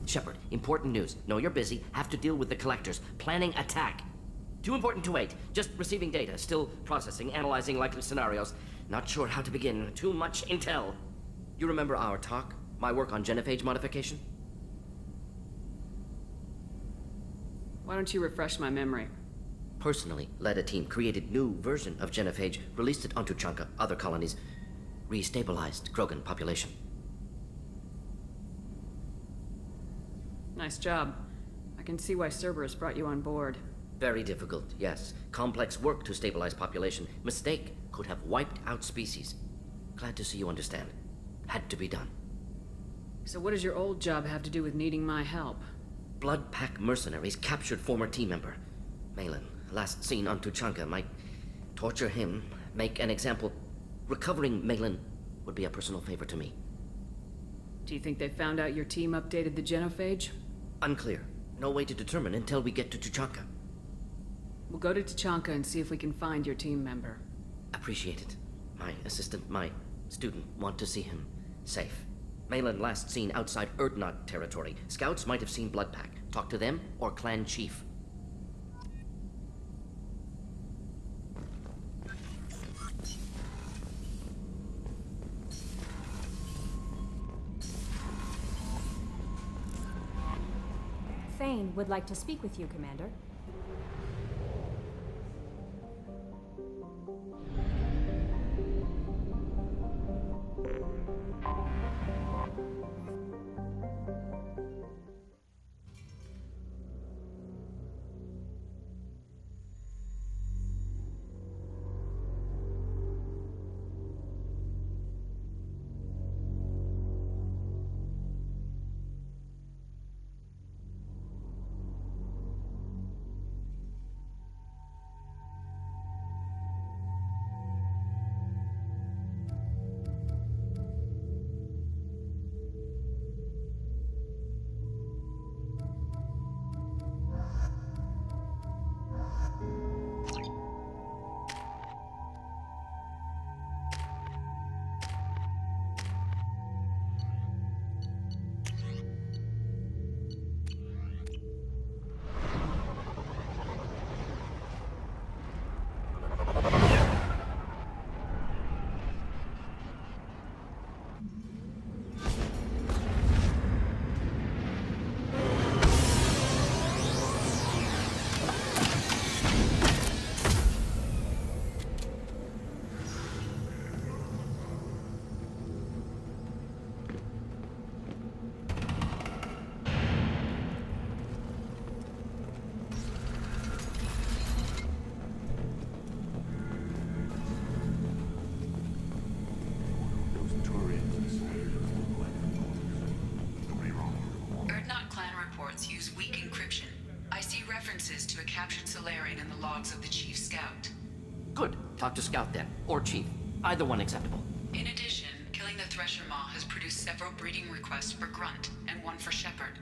Shepard, important news. Know you're busy. Have to deal with the collectors. Planning attack. Too important to wait. Just receiving data. Still processing, analyzing likely scenarios. Not sure how to begin. Too much intel. You remember our talk? My work on genophage modification? Why don't you refresh my memory? Personally led a team, created new version of genophage, released it onto Chunka, other colonies, restabilized Krogan population. Nice job. I can see why Cerberus brought you on board. Very difficult, yes. Complex work to stabilize population. Mistake could have wiped out species. Glad to see you understand. Had to be done. So what does your old job have to do with needing my help? Blood Pack mercenaries captured former team member. Malin, last seen on Tuchanka, might torture him, make an example. Recovering Malin would be a personal favor to me. Do you think they found out your team updated the genophage? Unclear. No way to determine until we get to Tuchanka. We'll go to Tuchanka and see if we can find your team member. Appreciate it. My assistant, my student, want to see him safe. Malin last seen outside Erdnot territory. Scouts might have seen Blood Pack. Talk to them or clan chief. Thane would like to speak with you, Commander. Use weak encryption. I see references to a captured Solarian in the logs of the Chief Scout. Good. Talk to Scout then, or Chief. Either one acceptable. In addition, killing the Thresher Maw has produced several breeding requests for Grunt, and one for Shepard.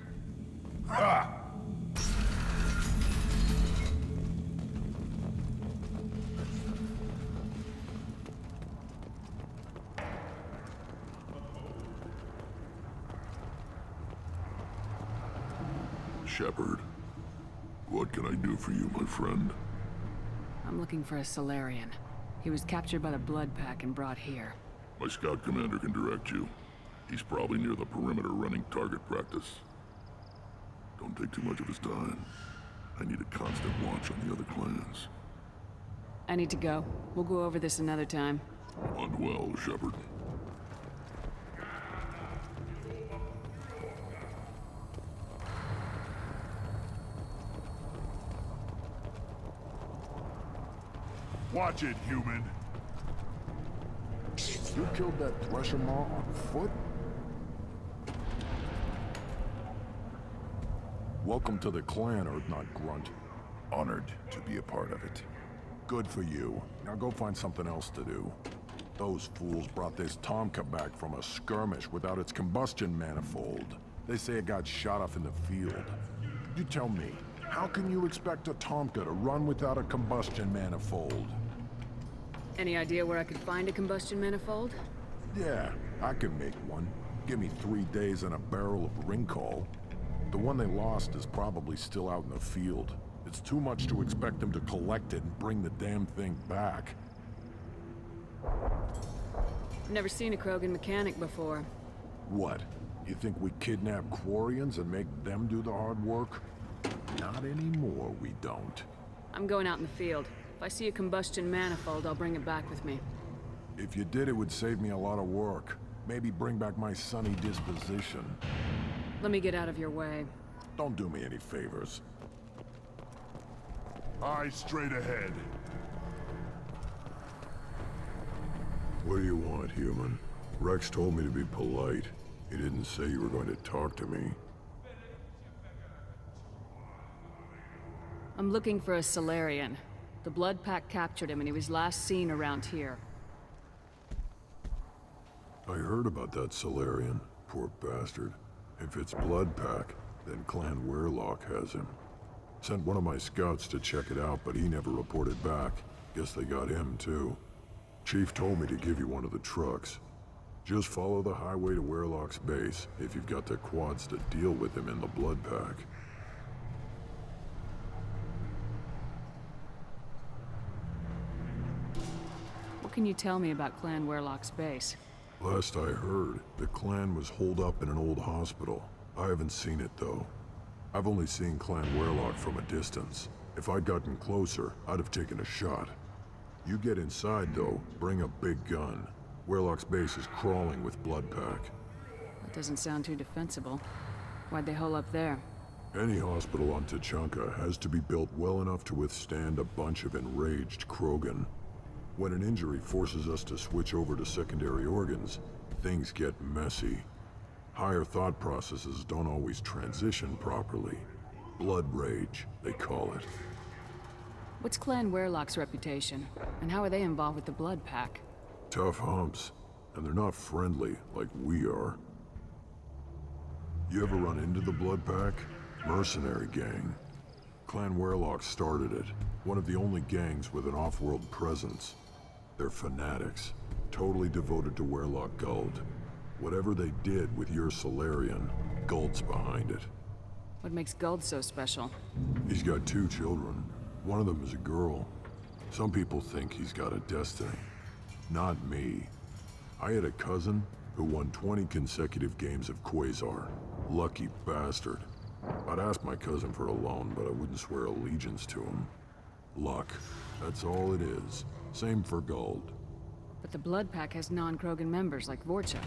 Ah! Shepard, what can I do for you, my friend? I'm looking for a Solarian. He was captured by the Blood Pack and brought here. My scout commander can direct you. He's probably near the perimeter running target practice. Don't take too much of his time. I need a constant watch on the other clans. I need to go. We'll go over this another time. On well, Shepard. Watch it, human. You killed that Thresher Maw on foot? Welcome to the clan, Erdnot Grunt. Honored to be a part of it. Good for you. Now go find something else to do. Those fools brought this Tomka back from a skirmish without its combustion manifold. They say it got shot off in the field. You tell me, how can you expect a Tomka to run without a combustion manifold? Any idea where I could find a combustion manifold? Yeah, I can make one. Give me 3 days and a barrel of Ringcall. The one they lost is probably still out in the field. It's too much to expect them to collect it and bring the damn thing back. I've never seen a Krogan mechanic before. What? You think we kidnap Quarians and make them do the hard work? Not anymore, we don't. I'm going out in the field. If I see a combustion manifold, I'll bring it back with me. If you did, it would save me a lot of work. Maybe bring back my sunny disposition. Let me get out of your way. Don't do me any favors. Eyes straight ahead. What do you want, human? Rex told me to be polite. He didn't say you were going to talk to me. I'm looking for a Solarian. The Blood Pack captured him and he was last seen around here. I heard about that Solarian. Poor bastard. If it's Blood Pack, then Clan Weirlock has him. Sent one of my scouts to check it out, but he never reported back. Guess they got him, too. Chief told me to give you one of the trucks. Just follow the highway to Weirlock's base if you've got the quads to deal with him in the Blood Pack. What can you tell me about Clan Weirlock's base? Last I heard, the clan was holed up in an old hospital. I haven't seen it, though. I've only seen Clan Weirlock from a distance. If I'd gotten closer, I'd have taken a shot. You get inside, though, bring a big gun. Weirlock's base is crawling with Blood Pack. That doesn't sound too defensible. Why'd they hole up there? Any hospital on Tachanka has to be built well enough to withstand a bunch of enraged Krogan. When an injury forces us to switch over to secondary organs, things get messy. Higher thought processes don't always transition properly. Blood rage, they call it. What's Clan Weirlock's reputation? And how are they involved with the Blood Pack? Tough humps, and they're not friendly like we are. You ever run into the Blood Pack? Mercenary gang. Clan Weirlock started it, one of the only gangs with an off-world presence. They're fanatics, totally devoted to Weirlock Guld. Whatever they did with your Solarian, Guld's behind it. What makes Guld so special? He's got 2 children. One of them is a girl. Some people think he's got a destiny. Not me. I had a cousin who won 20 consecutive games of Quasar. Lucky bastard. I'd ask my cousin for a loan, but I wouldn't swear allegiance to him. Luck. That's all it is. Same for Guld. But the Blood Pack has non-Krogan members like Vorcha.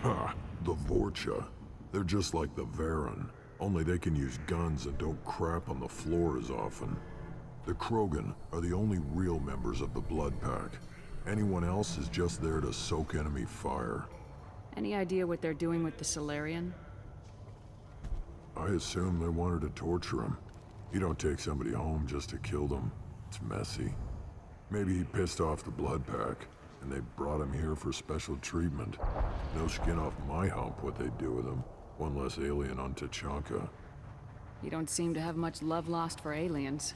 Ha! The Vorcha. They're just like the Varen. Only they can use guns and don't crap on the floor as often. The Krogan are the only real members of the Blood Pack. Anyone else is just there to soak enemy fire. Any idea what they're doing with the Solarian? I assume they wanted to torture him. You don't take somebody home just to kill them. It's messy. Maybe he pissed off the Blood Pack, and they brought him here for special treatment. No skin off my hump what they do with him. One less alien on Tachanka. You don't seem to have much love lost for aliens.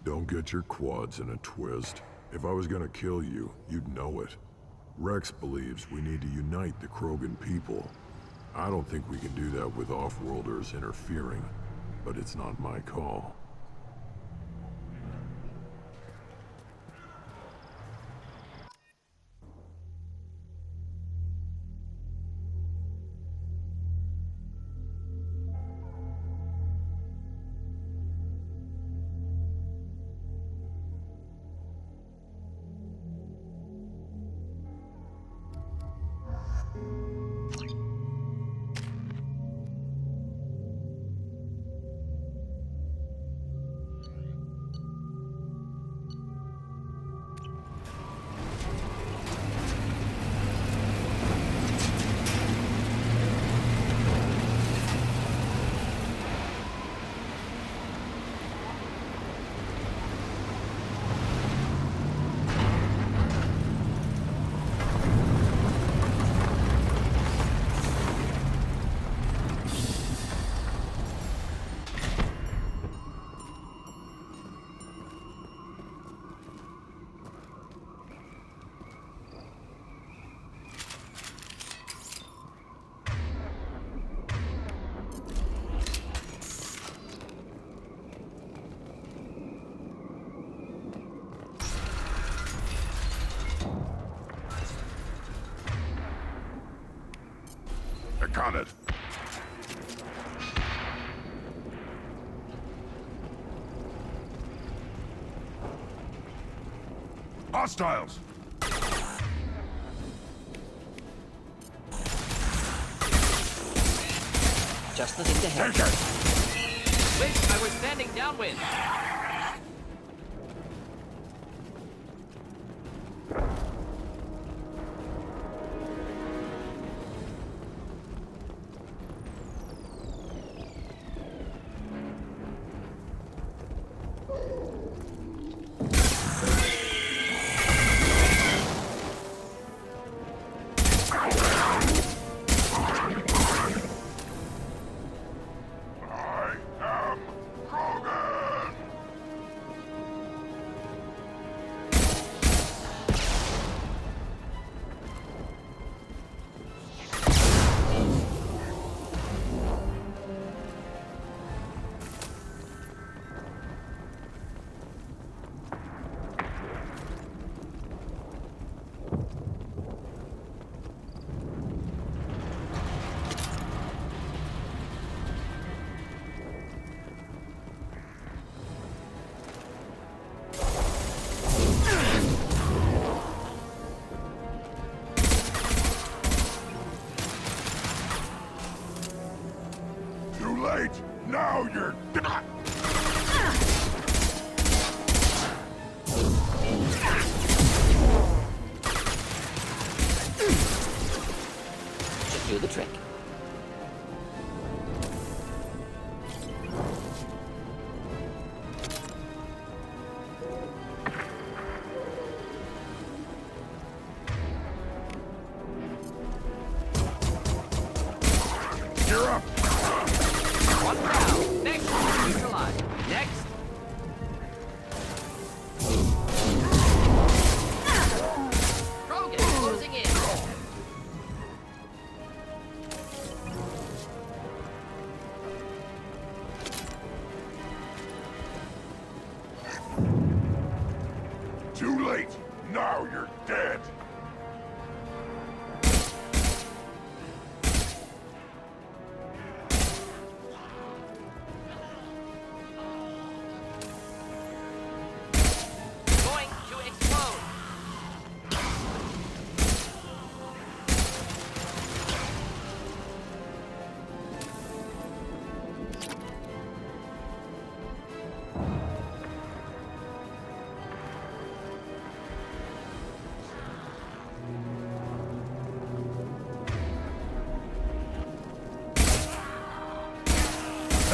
Don't get your quads in a twist. If I was gonna kill you, you'd know it. Rex believes we need to unite the Krogan people. I don't think we can do that with off-worlders interfering, but it's not my call. on it. Hostiles! Just the thing to help. Take it! Wait, I was standing downwind. I am Krogan! Too late! Now you're dead! Should do the trick. You're up! One down. Next, neutralize. Next. Krogan closing in. Too late! Now you're dead! Going to explode.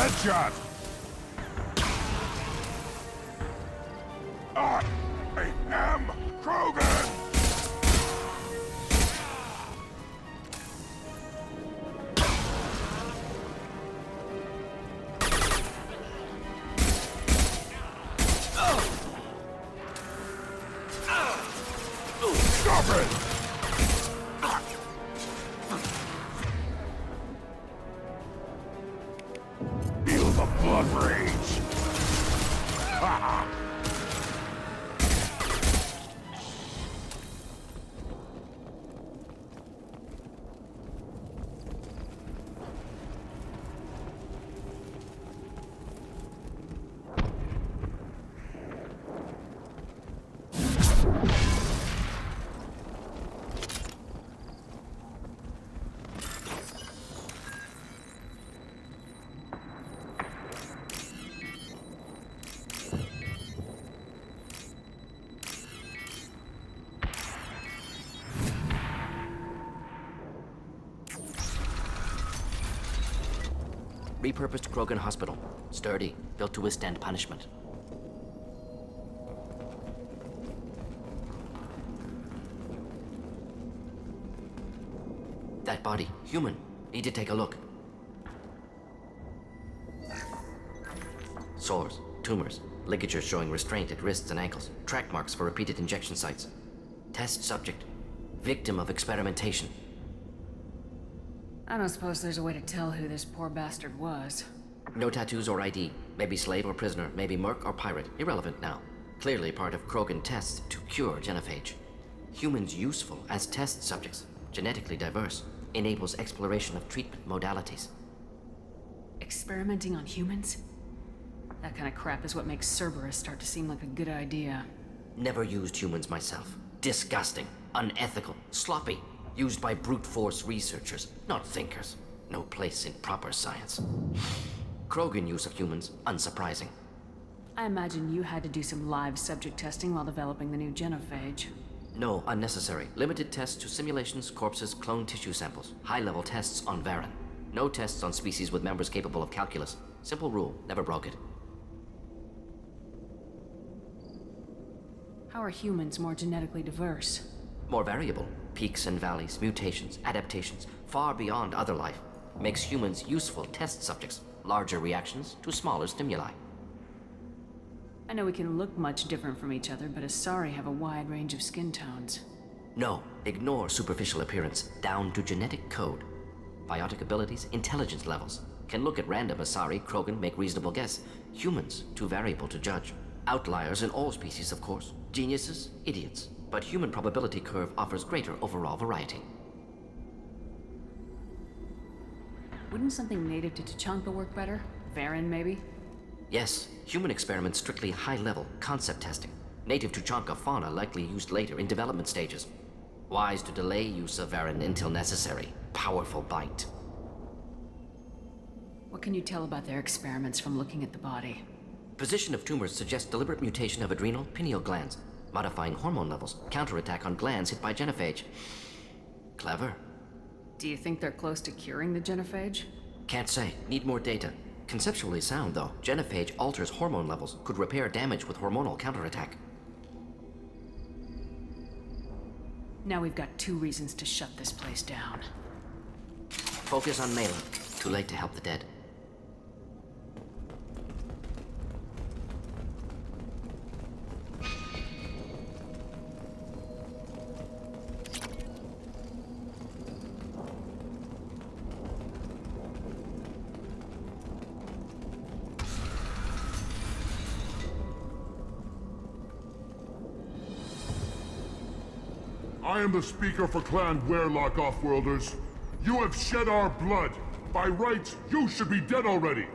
Headshot! I am Krogan! Stop it! Feel the blood rage! Ha ha! Repurposed Krogan hospital. Sturdy, built to withstand punishment. That body, human. Need to take a look. Sores, tumors, ligatures showing restraint at wrists and ankles, track marks for repeated injection sites. Test subject, victim of experimentation. I don't suppose there's a way to tell who this poor bastard was. No tattoos or ID. Maybe slave or prisoner, maybe merc or pirate. Irrelevant now. Clearly part of Krogan tests to cure genophage. Humans useful as test subjects. Genetically diverse. enables exploration of treatment modalities. Experimenting on humans? That kind of crap is what makes Cerberus start to seem like a good idea. Never used humans myself. Disgusting, unethical, sloppy. Used by brute force researchers, not thinkers. No place in proper science. Krogan use of humans, unsurprising. I imagine you had to do some live subject testing while developing the new genophage. No, unnecessary. Limited tests to simulations, corpses, cloned tissue samples. High-level tests on Varen. No tests on species with members capable of calculus. Simple rule, never broke it. How are humans more genetically diverse? More variable. Peaks and valleys, mutations, adaptations, far beyond other life. Makes humans useful test subjects. Larger reactions to smaller stimuli. I know we can look much different from each other, but Asari have a wide range of skin tones. No, ignore superficial appearance, down to genetic code. Biotic abilities, intelligence levels. Can look at random Asari, Krogan, make reasonable guess. Humans, too variable to judge. Outliers in all species, of course. Geniuses, idiots. But human probability curve offers greater overall variety. Wouldn't something native to Tuchanka work better? Varen, maybe? Yes, human experiments strictly high-level, concept testing. Native Tuchanka fauna likely used later in development stages. Wise to delay use of Varen until necessary. Powerful bite. What can you tell about their experiments from looking at the body? Position of tumors suggests deliberate mutation of adrenal, pineal glands, modifying hormone levels, counterattack on glands hit by genophage. Clever. Do you think they're close to curing the genophage? Can't say. Need more data. Conceptually sound, though. Genophage alters hormone levels, could repair damage with hormonal counterattack. Now we've got 2 reasons to shut this place down. Focus on Mela. Too late to help the dead. I am the speaker for Clan Werlock, Offworlders. You have shed our blood. By rights, you should be dead already.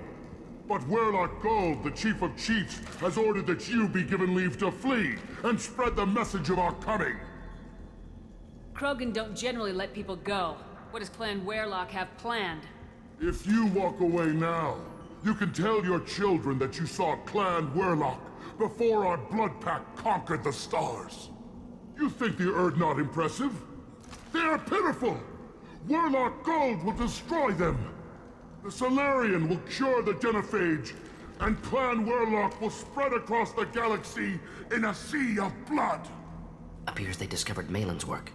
But Werlock Gold, the Chief of Chiefs, has ordered that you be given leave to flee and spread the message of our coming. Krogan don't generally let people go. What does Clan Werlock have planned? If you walk away now, you can tell your children that you saw Clan Werlock before our blood pact conquered the stars. You think the Erd not impressive? They are pitiful! Werlock Gold will destroy them! The Solarian will cure the genophage, and Clan Werlock will spread across the galaxy in a sea of blood! Appears they discovered Malin's work.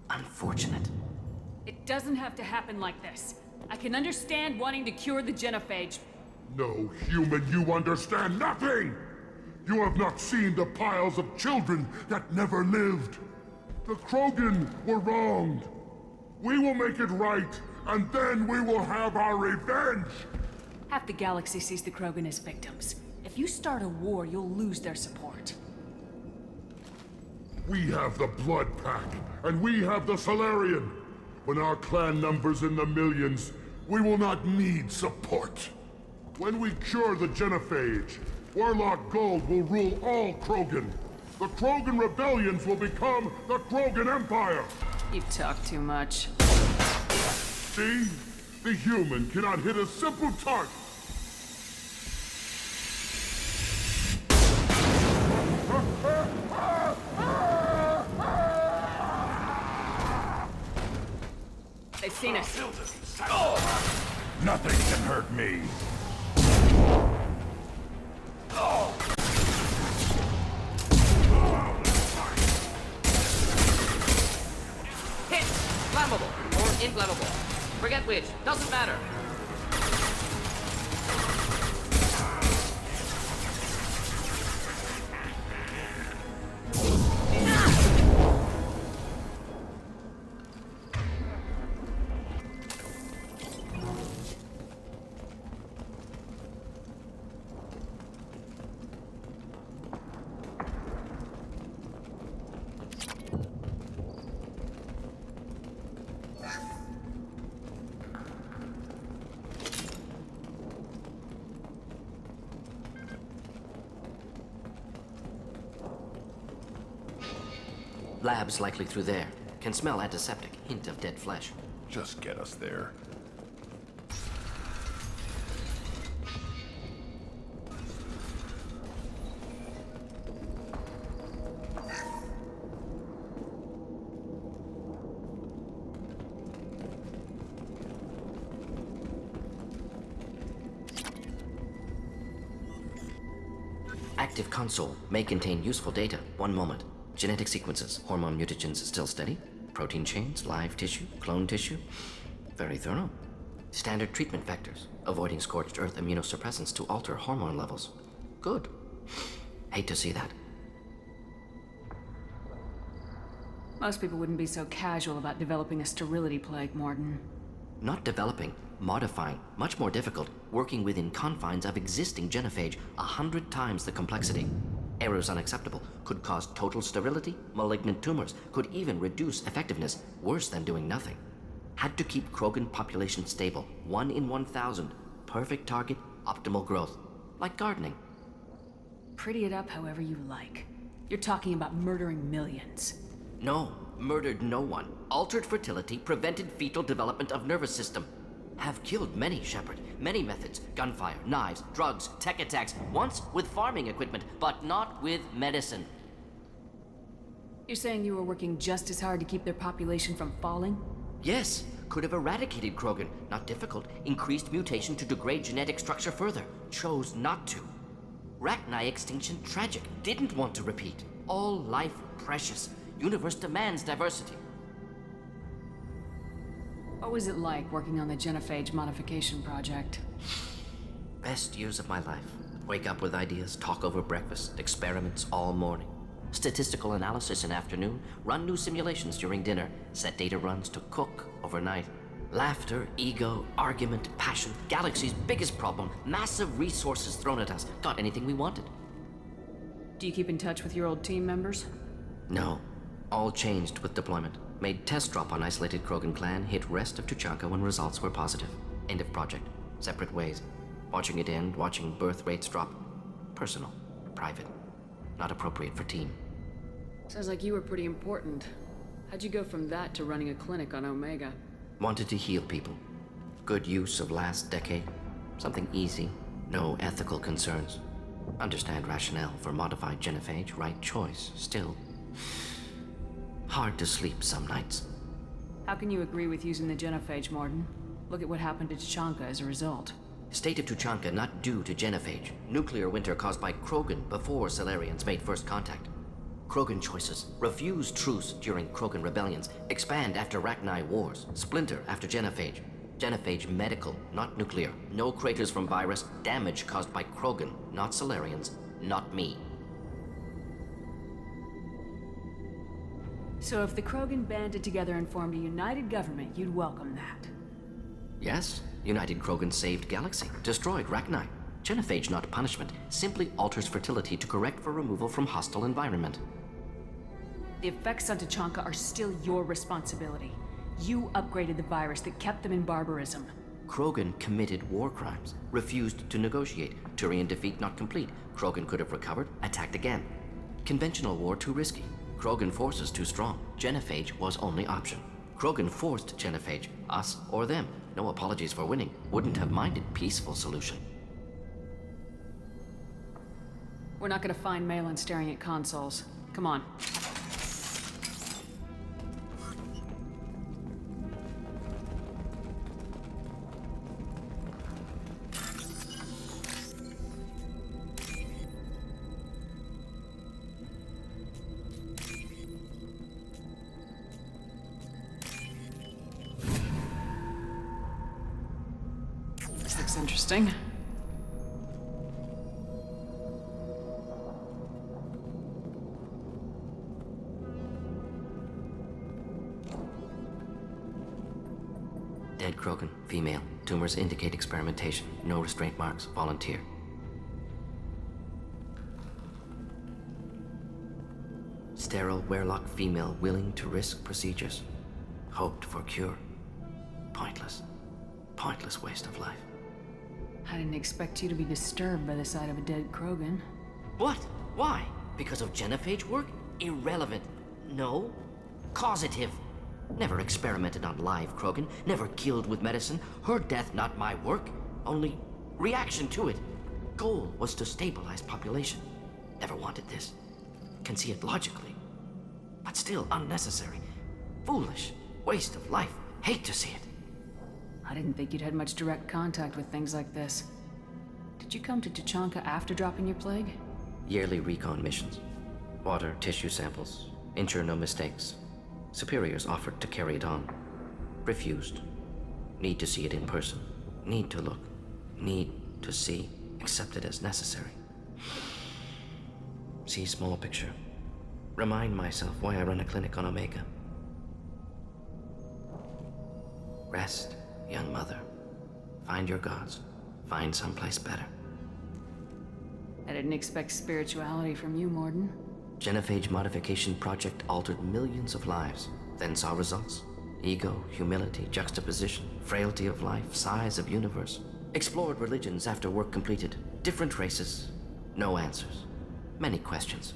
Unfortunate. It doesn't have to happen like this. I can understand wanting to cure the genophage. No, human, you understand nothing! You have not seen the piles of children that never lived. The Krogan were wronged. We will make it right, and then we will have our revenge! Half the galaxy sees the Krogan as victims. If you start a war, you'll lose their support. We have the Blood Pack, and we have the Solarian. When our clan numbers in the millions, we will not need support. When we cure the genophage, Werlock Gold will rule all Krogan. The Krogan rebellions will become the Krogan Empire! You talk too much. See? The human cannot hit a simple target! They've seen us. Nothing can hurt me! Hit! Flammable or inflammable. Forget which. Doesn't matter. Lab's likely through there. Can smell antiseptic, hint of dead flesh. Just get us there. Active console may contain useful data. One moment. Genetic sequences, hormone mutagens still steady. Protein chains, live tissue, clone tissue. Very thorough. Standard treatment vectors, avoiding scorched earth immunosuppressants to alter hormone levels. Good. Hate to see that. Most people wouldn't be so casual about developing a sterility plague, Mordin. Not developing, modifying, much more difficult, working within confines of existing genophage, 100 times the complexity. Errors unacceptable, could cause total sterility, malignant tumors, could even reduce effectiveness, worse than doing nothing. Had to keep Krogan population stable, 1 in 1,000. Perfect target, optimal growth. Like gardening. Pretty it up however you like. You're talking about murdering millions. No, murdered no one. Altered fertility, prevented fetal development of nervous system. Have killed many, Shepard. Many methods. Gunfire, knives, drugs, tech attacks. Once with farming equipment, but not with medicine. You're saying you were working just as hard to keep their population from falling? Yes, could have eradicated Krogan. Not difficult. Increased mutation to degrade genetic structure further. Chose not to. Rachni extinction tragic. Didn't want to repeat. All life precious. Universe demands diversity. What was it like working on the genophage modification project? Best years of my life. Wake up with ideas, talk over breakfast, experiments all morning. Statistical analysis in afternoon, run new simulations during dinner, set data runs to cook overnight. Laughter, ego, argument, passion, galaxy's biggest problem, massive resources thrown at us. Got anything we wanted. Do you keep in touch with your old team members? No. All changed with deployment. Made test drop on isolated Krogan clan, hit rest of Tuchanka when results were positive. End of project. Separate ways. Watching it end, watching birth rates drop. Personal. Private. Not appropriate for team. Sounds like you were pretty important. How'd you go from that to running a clinic on Omega? Wanted to heal people. Good use of last decade. Something easy. No ethical concerns. Understand rationale for modified genophage, right choice. Still, hard to sleep some nights. How can you agree with using the genophage, Mordin? Look at what happened to Tuchanka as a result. State of Tuchanka not due to genophage. Nuclear winter caused by Krogan before Salarians made first contact. Krogan choices. Refuse truce during Krogan rebellions. Expand after Rachni wars. Splinter after genophage. Genophage medical, not nuclear. No craters from virus. Damage caused by Krogan, not Salarians, not me. So if the Krogan banded together and formed a united government, you'd welcome that? Yes, United Krogan saved Galaxy, destroyed Rachni. Genophage not punishment, simply alters fertility to correct for removal from hostile environment. The effects on Tuchanka are still your responsibility. You upgraded the virus that kept them in barbarism. Krogan committed war crimes, refused to negotiate. Turian defeat not complete. Krogan could have recovered, attacked again. Conventional war too risky. Krogan forces too strong. Genophage was only option. Krogan forced genophage, us or them. No apologies for winning. Wouldn't have minded peaceful solution. We're not gonna find Malin staring at consoles. Come on. This looks interesting. Dead Krogan, female. Tumors indicate experimentation. No restraint marks. Volunteer. Sterile Werelock female willing to risk procedures. Hoped for cure. Pointless. Pointless waste of life. I didn't expect you to be disturbed by the sight of a dead Krogan. What? Why? Because of genophage work? Irrelevant. No. Causative. Never experimented on live Krogan, never killed with medicine. Her death not my work, only reaction to it. Goal was to stabilize population. Never wanted this. Can see it logically. But still unnecessary. Foolish. Waste of life. Hate to see it. I didn't think you'd had much direct contact with things like this. Did you come to Tuchanka after dropping your plague? Yearly recon missions. Water, tissue samples. Ensure no mistakes. Superiors offered to carry it on. Refused. Need to see it in person. Need to look. Need to see. Accepted as necessary. See small picture. Remind myself why I run a clinic on Omega. Rest, young mother. Find your gods. Find someplace better. I didn't expect spirituality from you, Mordin. Genophage modification project altered millions of lives, then saw results. Ego, humility, juxtaposition, frailty of life, size of universe. Explored religions after work completed. Different races. No answers. Many questions.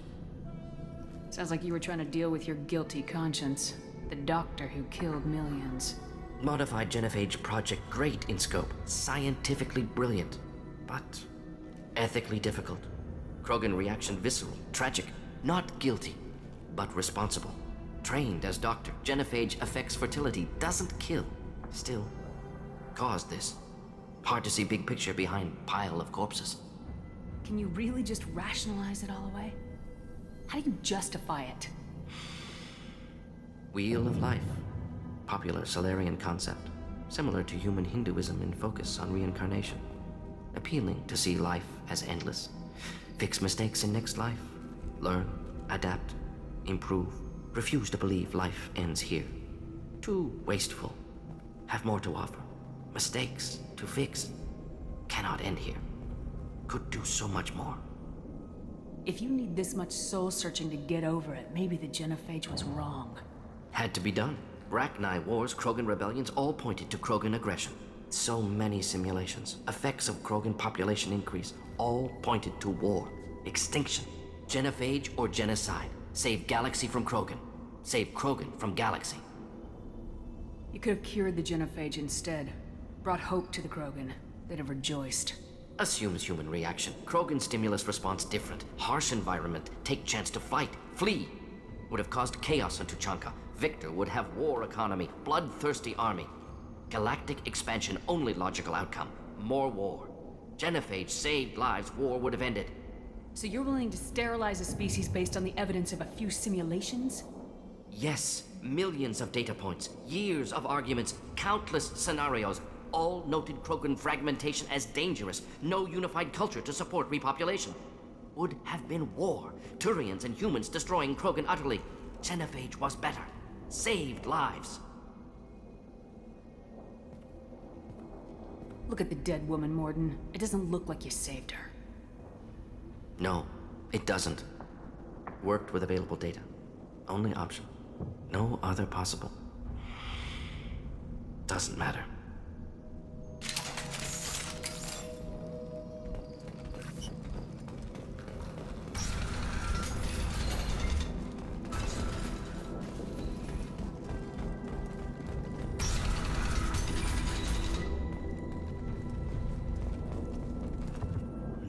Sounds like you were trying to deal with your guilty conscience. The doctor who killed millions. Modified genophage project great in scope. Scientifically brilliant. But ethically difficult. Krogan reaction visceral, tragic. Not guilty, but responsible. Trained as doctor, genophage affects fertility, doesn't kill. Still, caused this. Hard to see big picture behind pile of corpses. Can you really just rationalize it all away? How do you justify it? Wheel of life. Popular Solarian concept. Similar to human Hinduism in focus on reincarnation. Appealing to see life as endless. Fix mistakes in next life. Learn, adapt, improve. Refuse to believe life ends here. Too wasteful. Have more to offer. Mistakes to fix. Cannot end here. Could do so much more. If you need this much soul-searching to get over it, maybe the genophage was wrong. Had to be done. Rachni wars, Krogan rebellions, all pointed to Krogan aggression. So many simulations. Effects of Krogan population increase, all pointed to war. Extinction. Genophage or genocide. Save galaxy from Krogan. Save Krogan from galaxy. You could have cured the genophage instead. Brought hope to the Krogan. They'd have rejoiced. Assumes human reaction. Krogan stimulus response different. Harsh environment. Take chance to fight. Flee. Would have caused chaos on Tuchanka. Victor would have war economy. Bloodthirsty army. Galactic expansion only logical outcome. More war. Genophage saved lives. War would have ended. So you're willing to sterilize a species based on the evidence of a few simulations? Yes. Millions of data points. Years of arguments. Countless scenarios. All noted Krogan fragmentation as dangerous. No unified culture to support repopulation. Would have been war. Turians and humans destroying Krogan utterly. Genophage was better. Saved lives. Look at the dead woman, Mordin. It doesn't look like you saved her. No, it doesn't. Worked with available data. Only option. No other possible. Doesn't matter.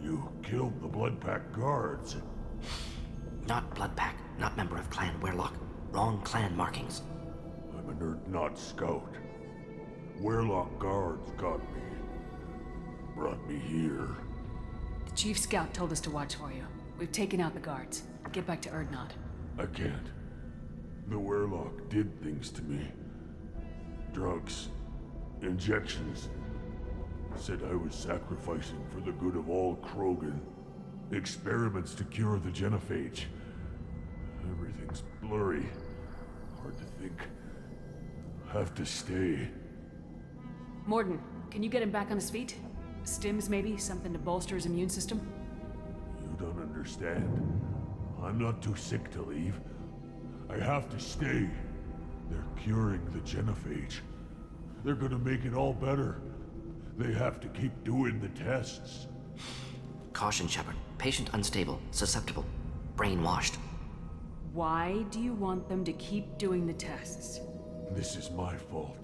You killed the Blood Pack guards. Not Bloodpack, not member of Clan Werlock. Wrong clan markings. I'm a nerd not scout. Werlock guards got me. Brought me here. The Chief Scout told us to watch for you. We've taken out the guards. Get back to Erdnot. I can't. The Werlock did things to me. Drugs. Injections. Said I was sacrificing for the good of all Krogan. Experiments to cure the genophage. Everything's blurry. Hard to think. Have to stay. Mordin, can you get him back on his feet? Stims, maybe? Something to bolster his immune system? You don't understand. I'm not too sick to leave. I have to stay. They're curing the genophage. They're gonna make it all better. They have to keep doing the tests. Caution, Shepard. Patient unstable, susceptible, brainwashed. Why do you want them to keep doing the tests? This is my fault.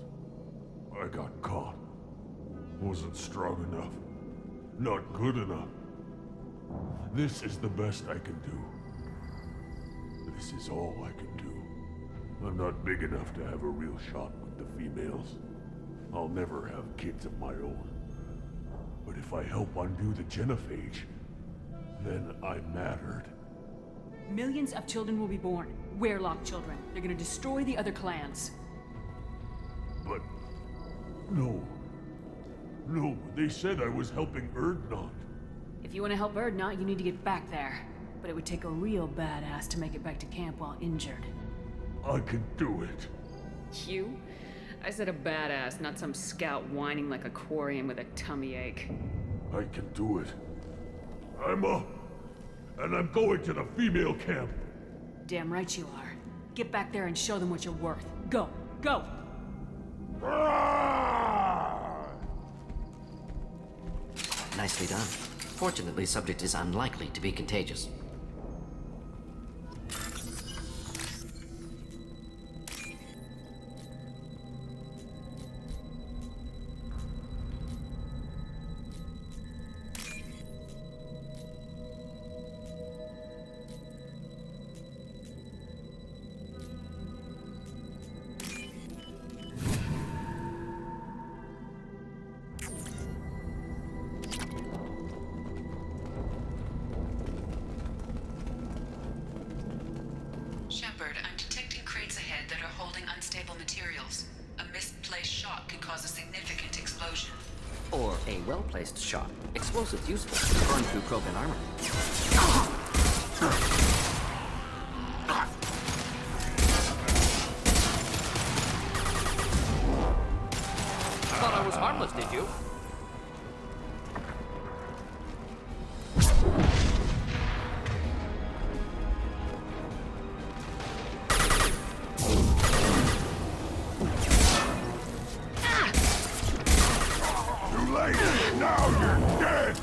I got caught. Wasn't strong enough. Not good enough. This is the best I can do. This is all I can do. I'm not big enough to have a real shot with the females. I'll never have kids of my own. But if I help undo the genophage, then I mattered. Millions of children will be born. Werelock children. They're gonna destroy the other clans. But... no. No, they said I was helping Erdnot. If you want to help Erdnot, you need to get back there. But it would take a real badass to make it back to camp while injured. I can do it. You? I said a badass, not some scout whining like a Quarian with a tummy ache. I can do it. I'm up. And I'm going to the female camp. Damn right you are. Get back there and show them what you're worth. Go! Go! Nicely done. Fortunately, subject is unlikely to be contagious. Shepard, I'm detecting crates ahead that are holding unstable materials. A misplaced shot could cause a significant explosion. Or a well-placed shot. Explosives useful. Burn through Krogan armor. Thought I was harmless, did you? Now you're dead!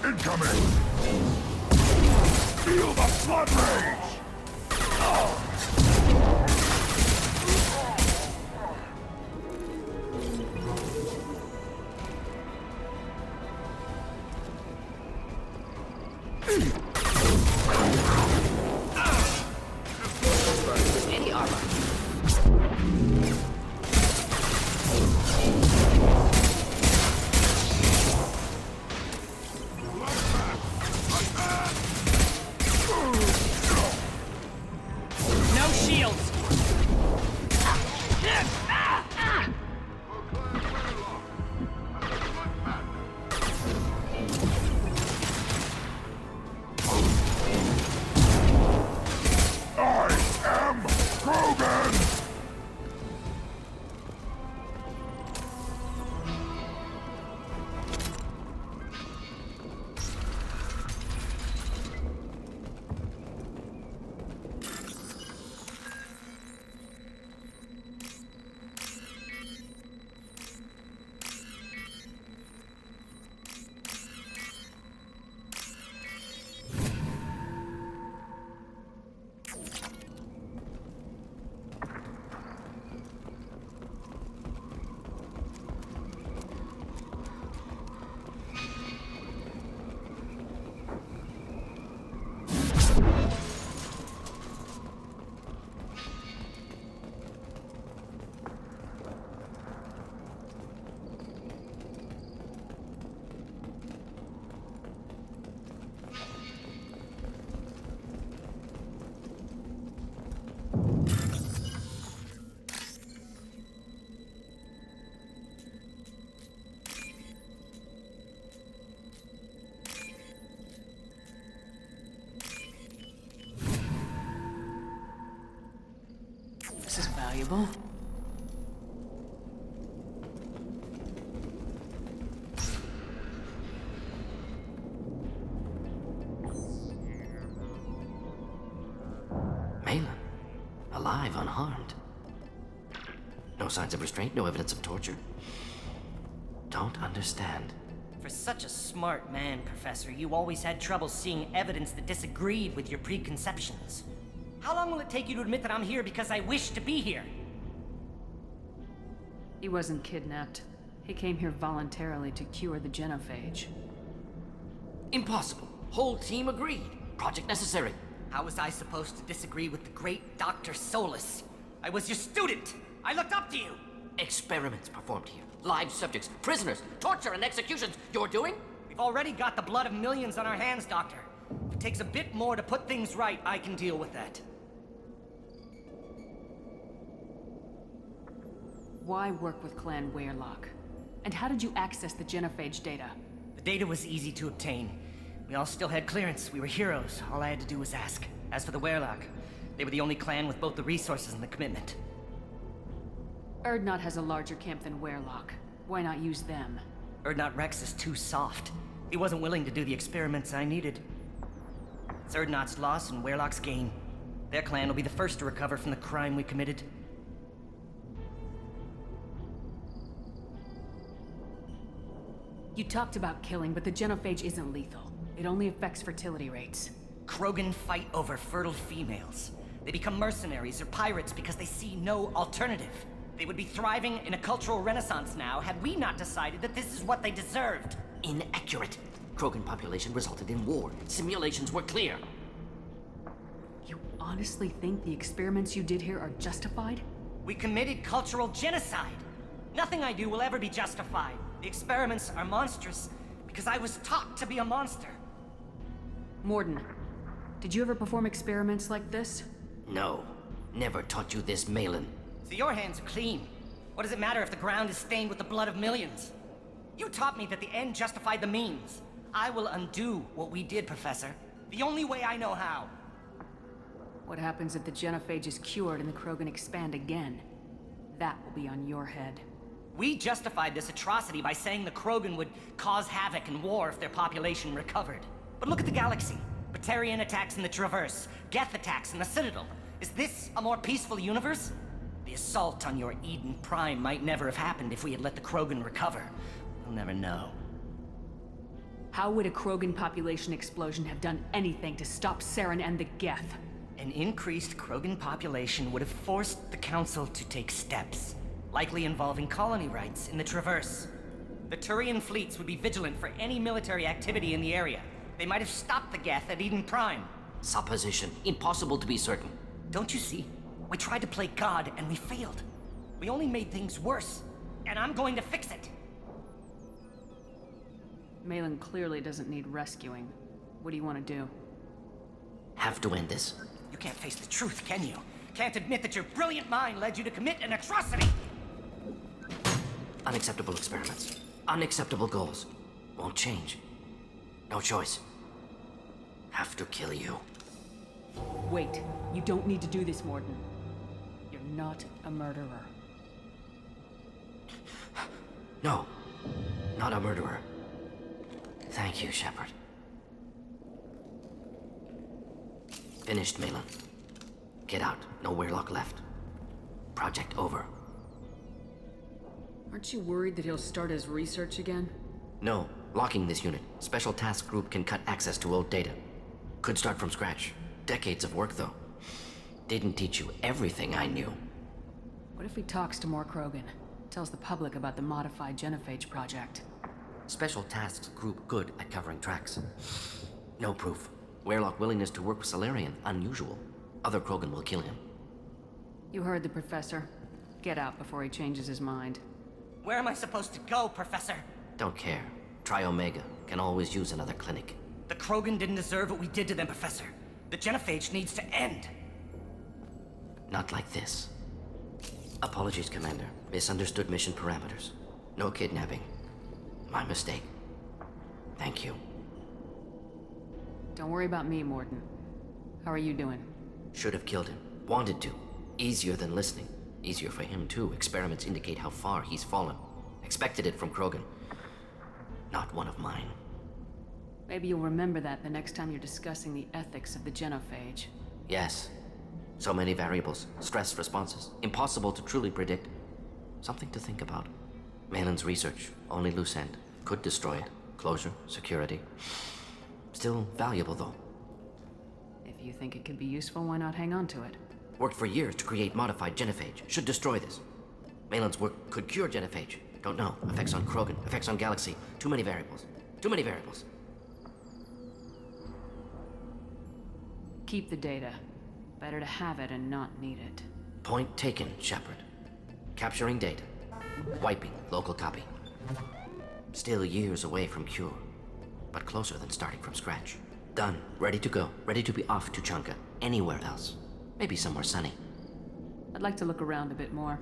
Incoming! Feel the blood rage! Any armor. No shields! valuable. Malin. Alive, unharmed. No signs of restraint, no evidence of torture. Don't understand. For such a smart man, Professor, you always had trouble seeing evidence that disagreed with your preconceptions. How long will it take you to admit that I'm here because I wish to be here? He wasn't kidnapped. He came here voluntarily to cure the genophage. Impossible. Whole team agreed. Project necessary. How was I supposed to disagree with the great Dr. Solus? I was your student! I looked up to you! Experiments performed here. Live subjects, prisoners, torture and executions. You're doing? We've already got the blood of millions on our hands, Doctor. If it takes a bit more to put things right, I can deal with that. Why work with Clan Weirlock? And how did you access the genophage data? The data was easy to obtain. We all still had clearance. We were heroes. All I had to do was ask. As for the Weirlock, they were the only clan with both the resources and the commitment. Erdnot has a larger camp than Weirlock. Why not use them? Erdnot Rex is too soft. He wasn't willing to do the experiments I needed. It's Erdnot's loss and Weirlock's gain. Their clan will be the first to recover from the crime we committed. You talked about killing, but the genophage isn't lethal. It only affects fertility rates. Krogan fight over fertile females. They become mercenaries or pirates because they see no alternative. They would be thriving in a cultural renaissance now had we not decided that this is what they deserved. Inaccurate. Krogan population resulted in war. Simulations were clear. You honestly think the experiments you did here are justified? We committed cultural genocide. Nothing I do will ever be justified. The experiments are monstrous because I was taught to be a monster. Mordin, did you ever perform experiments like this? No. Never taught you this, Malin. So your hands are clean. What does it matter if the ground is stained with the blood of millions? You taught me that the end justified the means. I will undo what we did, Professor. The only way I know how. What happens if the genophage is cured and the Krogan expand again? That will be on your head. We justified this atrocity by saying the Krogan would cause havoc and war if their population recovered. But look at the galaxy. Batarian attacks in the Traverse, Geth attacks in the Citadel. Is this a more peaceful universe? The assault on your Eden Prime might never have happened if we had let the Krogan recover. We'll never know. How would a Krogan population explosion have done anything to stop Saren and the Geth? An increased Krogan population would have forced the Council to take steps, likely involving colony rights in the Traverse. The Turian fleets would be vigilant for any military activity in the area. They might have stopped the Geth at Eden Prime. Supposition. Impossible to be certain. Don't you see? We tried to play God and we failed. We only made things worse. And I'm going to fix it. Malin clearly doesn't need rescuing. What do you want to do? Have to end this. You can't face the truth, can you? Can't admit that your brilliant mind led you to commit an atrocity! Unacceptable experiments. Unacceptable goals. Won't change. No choice. Have to kill you. Wait. You don't need to do this, Mordin. You're not a murderer. No. Not a murderer. Thank you, Shepard. Finished, Malin. Get out. No Weirlock left. Project over. Aren't you worried that he'll start his research again? No. Locking this unit. Special Task Group can cut access to old data. Could start from scratch. Decades of work, though. Didn't teach you everything I knew. What if he talks to more Krogan? Tells the public about the modified genophage project? Special Tasks Group good at covering tracks. No proof. Weirlock willingness to work with Salarian, unusual. Other Krogan will kill him. You heard the Professor. Get out before he changes his mind. Where am I supposed to go, Professor? Don't care. Try Omega. Can always use another clinic. The Krogan didn't deserve what we did to them, Professor. The genophage needs to end. Not like this. Apologies, Commander. Misunderstood mission parameters. No kidnapping. My mistake. Thank you. Don't worry about me, Mordin. How are you doing? Should have killed him. Wanted to. Easier than listening. Easier for him, too. Experiments indicate how far he's fallen. Expected it from Krogan. Not one of mine. Maybe you'll remember that the next time you're discussing the ethics of the genophage. Yes. So many variables. Stress responses. Impossible to truly predict. Something to think about. Malin's research. Only loose end. Could destroy it. Closure. Security. Still valuable, though. If you think it could be useful, why not hang on to it? Worked for years to create modified genophage. Should destroy this. Malin's work could cure genophage. Don't know. Effects on Krogan. Effects on Galaxy. Too many variables. Too many variables. Keep the data. Better to have it and not need it. Point taken, Shepard. Capturing data. Wiping local copy. Still years away from cure. But closer than starting from scratch. Done. Ready to go. Ready to be off to Chanka. Anywhere else. Maybe somewhere sunny. I'd like to look around a bit more.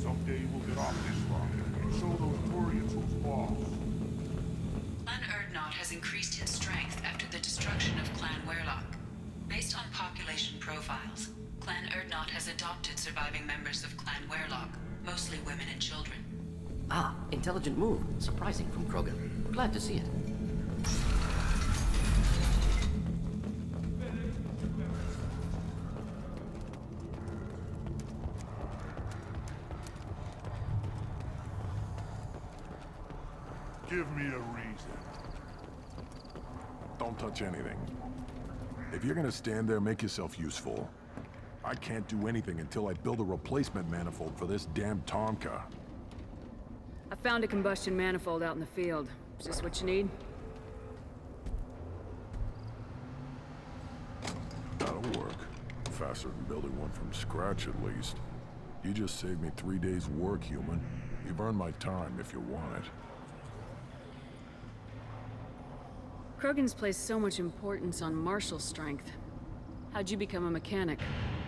Someday we'll get off this rock and show those Turians who's boss. Clan Erdnot has increased in strength after the destruction of Clan Werlock. Based on population profiles, Clan Erdnot has adopted surviving members of Clan Werlock, mostly women and children. Ah, intelligent move. Surprising from Krogan. Glad to see it. Give me a reason. Don't touch anything. If you're gonna stand there, make yourself useful. I can't do anything until I build a replacement manifold for this damn Tonka. I found a combustion manifold out in the field. Is this what you need? That'll work. Faster than building one from scratch, at least. You just saved me 3 days' work, human. You've earned my time if you want it. Krogan's placed so much importance on martial strength. How'd you become a mechanic?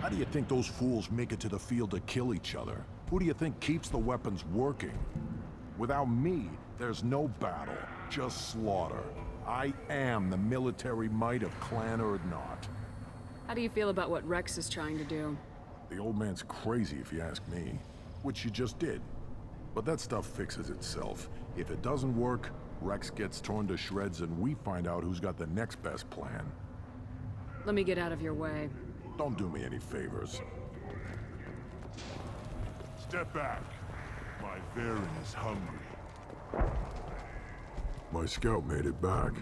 How do you think those fools make it to the field to kill each other? Who do you think keeps the weapons working? Without me, there's no battle, just slaughter. I am the military might of Clan Erdnot. How do you feel about what Rex is trying to do? The old man's crazy if you ask me, which you just did. But that stuff fixes itself. If it doesn't work, Rex gets torn to shreds and we find out who's got the next best plan. Let me get out of your way. Don't do me any favors. Step back. My Varen is hungry. My scout made it back.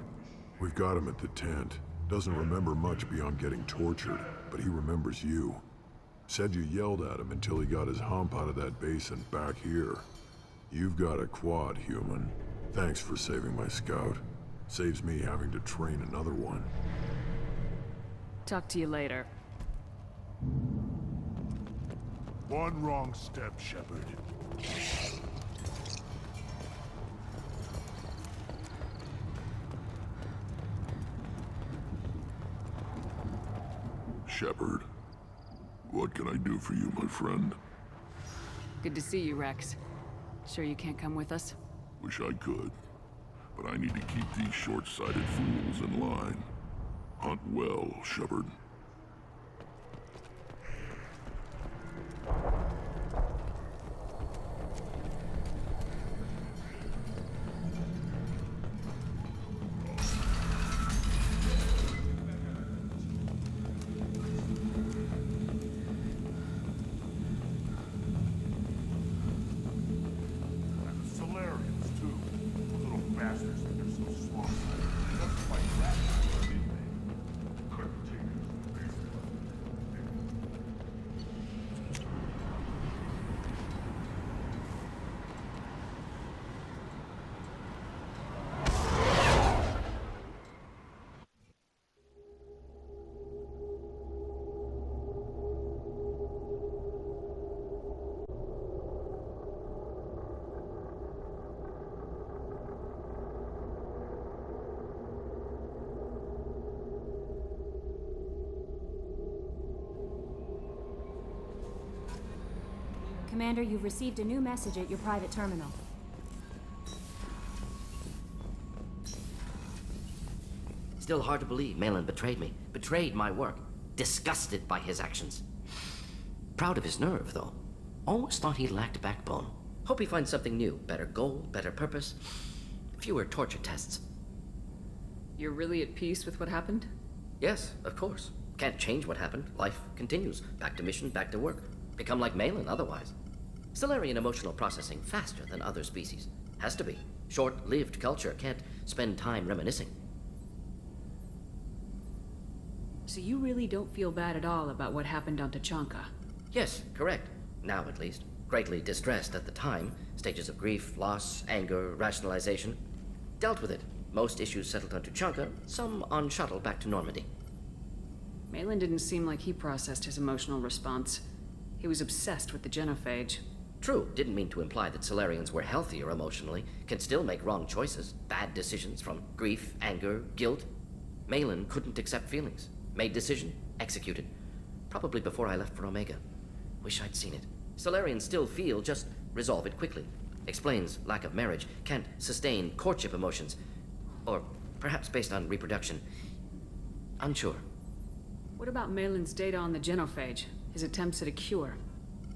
We've got him at the tent. Doesn't remember much beyond getting tortured, but he remembers you. Said you yelled at him until he got his hump out of that basin back here. You've got a quad, human. Thanks for saving my scout. Saves me having to train another one. Talk to you later. One wrong step, Shepard. Shepard, what can I do for you, my friend? Good to see you, Rex. Sure you can't come with us? Wish I could, but I need to keep these short-sighted fools in line. Hunt well, Shepard. Solarians, too. Little bastards think they're so smart. Just like that, didn't they? Couldn't take us. Commander, you've received a new message at your private terminal. Still hard to believe Malin betrayed me. Betrayed my work. Disgusted by his actions. Proud of his nerve, though. Almost thought he lacked backbone. Hope he finds something new. Better goal, better purpose. Fewer torture tests. You're really at peace with what happened? Yes, of course. Can't change what happened. Life continues. Back to mission, back to work. Become like Malin otherwise. Solarian emotional processing faster than other species. Has to be. Short-lived culture can't spend time reminiscing. So you really don't feel bad at all about what happened on Tachanka? Yes, correct. Now at least. Greatly distressed at the time. Stages of grief, loss, anger, rationalization. Dealt with it. Most issues settled on Tachanka, some on shuttle back to Normandy. Malin didn't seem like he processed his emotional response. He was obsessed with the genophage. True, didn't mean to imply that Solarians were healthier emotionally, can still make wrong choices, bad decisions from grief, anger, guilt. Malin couldn't accept feelings. Made decision, executed. Probably before I left for Omega. Wish I'd seen it. Solarians still feel, just resolve it quickly. Explains lack of marriage, can't sustain courtship emotions. Or perhaps based on reproduction. Unsure. What about Malin's data on the genophage? His attempts at a cure?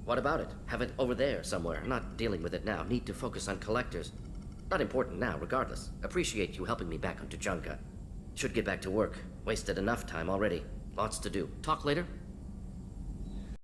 What about it? Have it over there somewhere. Not dealing with it now. Need to focus on collectors. Not important now, regardless. Appreciate you helping me back on Tachanka. Should get back to work. Wasted enough time already. Lots to do. Talk later?